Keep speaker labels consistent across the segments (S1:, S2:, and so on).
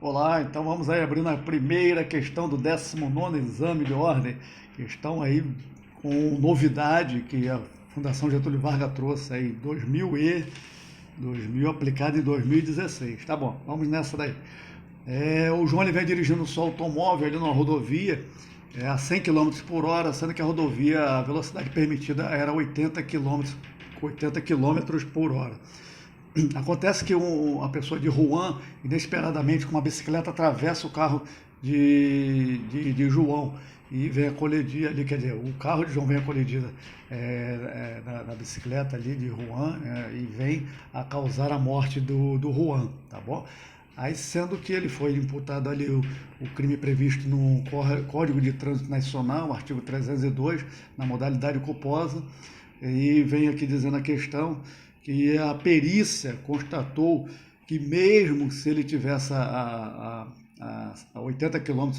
S1: Olá, então vamos aí abrindo a primeira questão do 19º exame de ordem. Questão aí com novidade que a Fundação Getúlio Vargas trouxe aí 2000 aplicado em 2016. Tá bom, vamos nessa daí. O João ele vem dirigindo o seu automóvel ali numa rodovia a 100 km por hora, sendo que a rodovia, a velocidade permitida era 80 km por hora. Acontece que a pessoa de Juan, inesperadamente, com uma bicicleta, atravessa o carro de João e vem a colidir ali, quer dizer, o carro de João vem a colidir na bicicleta ali de Juan e vem a causar a morte do Juan, tá bom? Aí, sendo que ele foi imputado ali o crime previsto no Código de Trânsito Nacional, artigo 302, na modalidade culposa, e vem aqui dizendo a questão que a perícia constatou que mesmo se ele tivesse a 80 km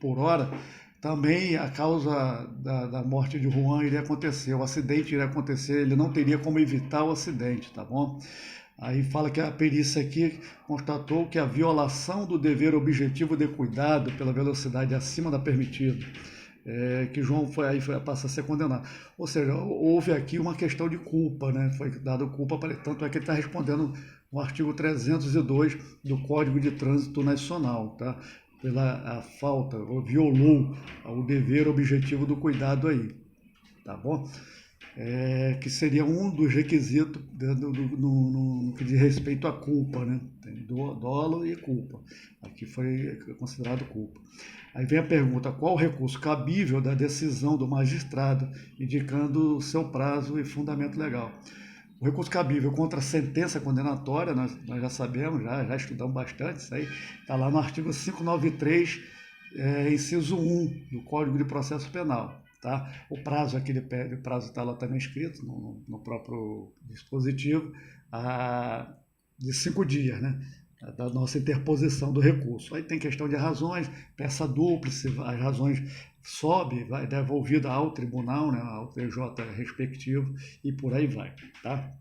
S1: por hora, também a causa da morte de Juan iria acontecer, o acidente iria acontecer, ele não teria como evitar o acidente, tá bom? Aí fala que a perícia aqui constatou que a violação do dever objetivo de cuidado pela velocidade acima da permitida, que João passa a ser condenado. Ou seja, houve aqui uma questão de culpa, né? Foi dado culpa, tanto é que ele está respondendo no artigo 302 do Código de Trânsito Nacional, tá? Pela falta, ou violou o dever objetivo do cuidado aí, tá bom? Que seria um dos requisitos no que diz respeito à culpa, né? Tem dolo e culpa. Aqui foi considerado culpa. Aí vem a pergunta: qual o recurso cabível da decisão do magistrado, indicando o seu prazo e fundamento legal? O recurso cabível contra a sentença condenatória, nós já sabemos, já estudamos bastante, isso aí está lá no artigo 593, inciso 1 do Código de Processo Penal. Tá? O prazo aqui ele pede, o prazo está lá também escrito no próprio dispositivo, de 5 dias, né? Da nossa interposição do recurso. Aí tem questão de razões, peça dúplice, as razões sobe, vai devolvida ao tribunal, né, ao TJ respectivo, e por aí vai. Tá?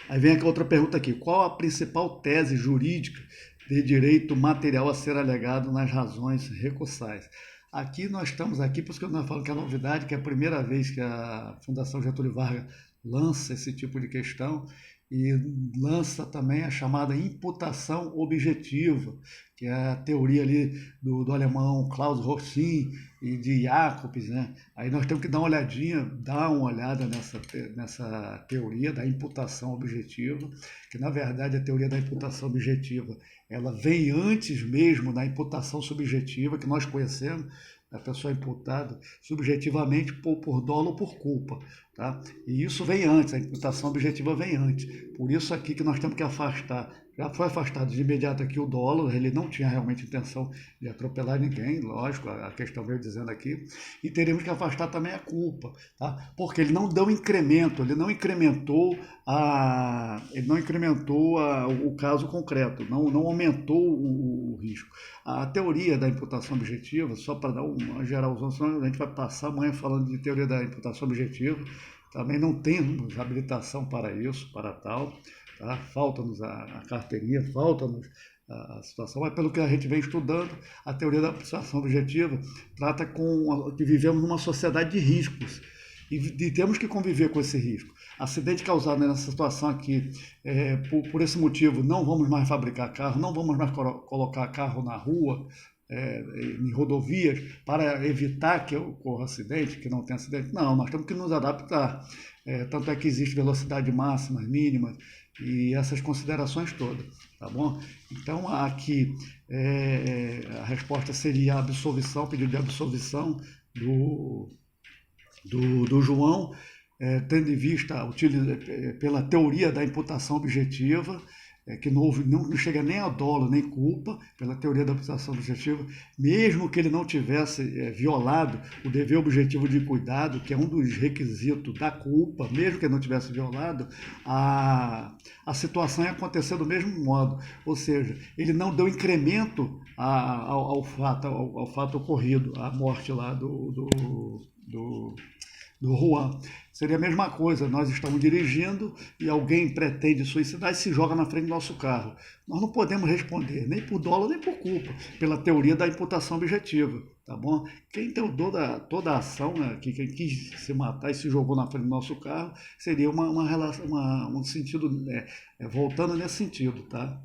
S1: Aí vem aqui outra pergunta aqui: qual a principal tese jurídica de direito material a ser alegado nas razões recursais? Aqui nós estamos aqui, por isso que nós falamos que é novidade, que é a primeira vez que a Fundação Getúlio Vargas lança esse tipo de questão, e lança também a chamada imputação objetiva, que é a teoria ali do alemão Klaus Rochin e de Jacobs, né? Aí nós temos que dar uma olhada nessa teoria da imputação objetiva, que na verdade a teoria da imputação objetiva, ela vem antes mesmo da imputação subjetiva, que nós conhecemos, a pessoa imputada subjetivamente por dolo ou por culpa. Tá? E isso vem antes, a imputação objetiva vem antes. Por isso aqui que nós temos que afastar. Já foi afastado de imediato aqui o dolo, ele não tinha realmente intenção de atropelar ninguém, lógico, a questão veio dizendo aqui. E teremos que afastar também a culpa, tá? Porque ele não deu incremento, ele não incrementou o caso concreto, não aumentou o risco. A teoria da imputação objetiva, só para dar uma geralzão, senão a gente vai passar amanhã falando de teoria da imputação objetiva, também não temos habilitação para isso, para tal, tá? Falta-nos a carteirinha, falta-nos a situação, mas pelo que a gente vem estudando, a teoria da imputação objetiva trata que vivemos numa sociedade de riscos, e temos que conviver com esse risco. Acidente causado nessa situação aqui, por esse motivo, não vamos mais fabricar carro, não vamos mais colocar carro na rua, em rodovias, para evitar que ocorra acidente, que não tenha acidente. Não, nós temos que nos adaptar. Tanto é que existe velocidade máxima, mínima, e essas considerações todas, tá bom? Então, aqui, a resposta seria a absolvição, pedido de absolvição do João, tendo em vista, pela teoria da imputação objetiva, que não chega nem a dolo nem culpa, pela teoria da imputação objetiva, mesmo que ele não tivesse violado o dever objetivo de cuidado, que é um dos requisitos da culpa, mesmo que ele não tivesse violado, a situação ia acontecer do mesmo modo, ou seja, ele não deu incremento ao fato ocorrido, a morte lá do Juan. seria a mesma coisa, nós estamos dirigindo e alguém pretende suicidar e se joga na frente do nosso carro. Nós não podemos responder nem por dolo nem por culpa, pela teoria da imputação objetiva, tá bom? Quem tem toda a ação, né, quem quis se matar e se jogou na frente do nosso carro, seria uma relação, um sentido, voltando nesse sentido, tá?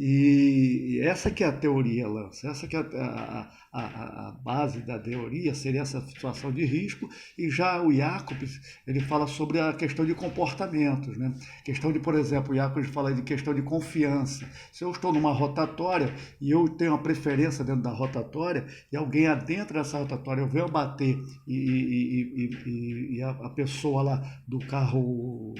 S1: E essa que é a teoria, Lance, essa que é a base da teoria, seria essa situação de risco, e já o Jacobs, ele fala sobre a questão de comportamentos, né? Questão de, por exemplo, o Jacobs fala de questão de confiança. Se eu estou numa rotatória e eu tenho uma preferência dentro da rotatória, e alguém adentra essa rotatória, eu venho bater e a pessoa lá do carro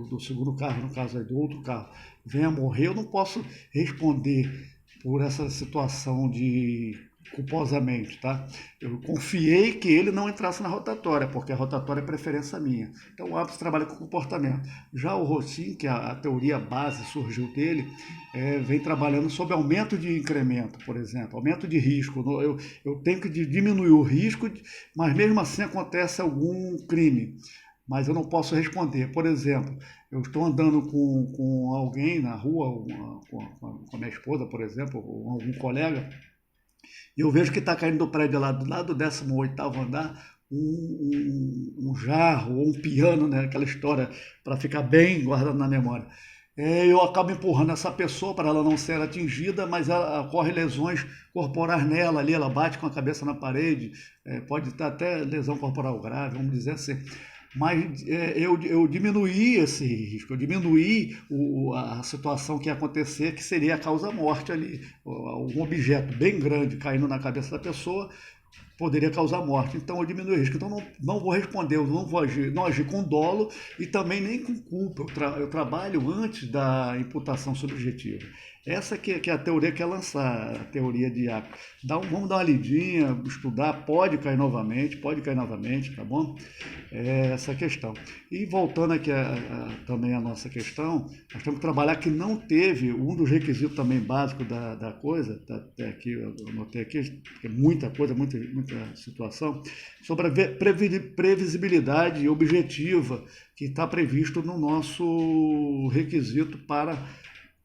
S1: do segundo carro, no caso aí do outro carro, venha morrer, eu não posso responder por essa situação de culposamente, tá? Eu confiei que ele não entrasse na rotatória, porque a rotatória é preferência minha. Então o Apps trabalha com comportamento. Já o Rossin, que a teoria base surgiu dele, vem trabalhando sobre aumento de incremento, por exemplo, aumento de risco. Eu tenho que diminuir o risco, mas mesmo assim acontece algum crime, mas eu não posso responder. Por exemplo, eu estou andando com alguém na rua, com a minha esposa, por exemplo, ou algum colega, e eu vejo que está caindo do prédio lá do lado do 18º andar um jarro ou um piano, né? Aquela história para ficar bem guardado na memória. Eu acabo empurrando essa pessoa para ela não ser atingida, mas ela ocorre lesões corporais nela ali, ela bate com a cabeça na parede, pode estar até lesão corporal grave, vamos dizer assim. Mas eu diminuí esse risco, eu diminuí a situação que ia acontecer, que seria a causa-morte ali. Um objeto bem grande caindo na cabeça da pessoa poderia causar morte. Então eu diminui o risco. Então não vou responder, eu não agir com dolo e também nem com culpa. Eu trabalho antes da imputação subjetiva. Essa que é a teoria que é lançar, a teoria de Iaco. Vamos dar uma lidinha, estudar, pode cair novamente, tá bom? Essa questão. E voltando aqui também a nossa questão, nós temos que trabalhar que não teve, um dos requisitos também básicos da coisa, aqui, eu anotei aqui, é muita coisa, muita situação, sobre a previsibilidade objetiva que está previsto no nosso requisito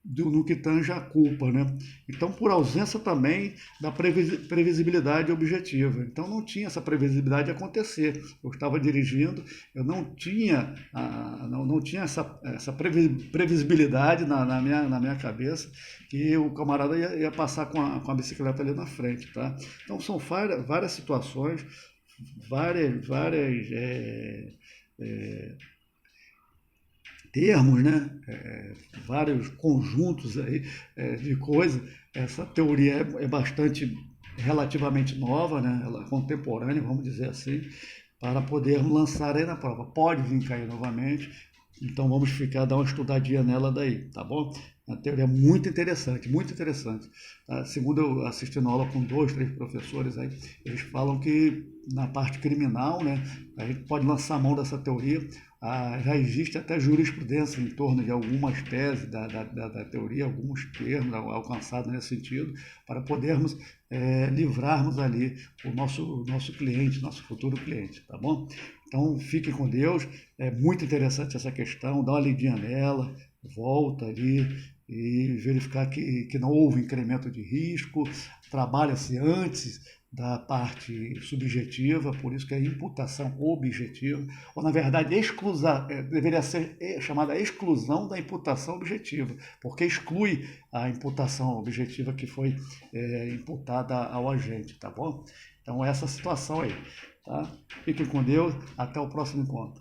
S1: no que tange a culpa, né? Então, por ausência também da previsibilidade objetiva. Então, não tinha essa previsibilidade de acontecer. Eu estava dirigindo, eu não tinha essa previsibilidade na minha cabeça que o camarada ia passar com a bicicleta ali na frente, tá? Então, são várias situações, várias termos, né? Vários conjuntos aí de coisas. Essa teoria é bastante relativamente nova, né? Ela é contemporânea, vamos dizer assim, para podermos lançar aí na prova. Pode vir cair novamente, então vamos dar uma estudadinha nela daí, tá bom? Uma teoria muito interessante, muito interessante. Segundo eu assistindo aula com 2, 3 professores aí, eles falam que na parte criminal, né, a gente pode lançar a mão dessa teoria. Já existe até jurisprudência em torno de algumas teses da teoria, alguns termos alcançados nesse sentido, para podermos livrarmos ali o nosso cliente, nosso futuro cliente, tá bom? Então, fiquem com Deus, é muito interessante essa questão, dá uma lidinha nela, volta ali e verificar que não houve incremento de risco, trabalha-se antes da parte subjetiva, por isso que é imputação objetiva, ou na verdade deveria ser chamada exclusão da imputação objetiva, porque exclui a imputação objetiva que foi imputada ao agente, tá bom? Então essa situação aí, tá? Fiquem com Deus, até o próximo encontro.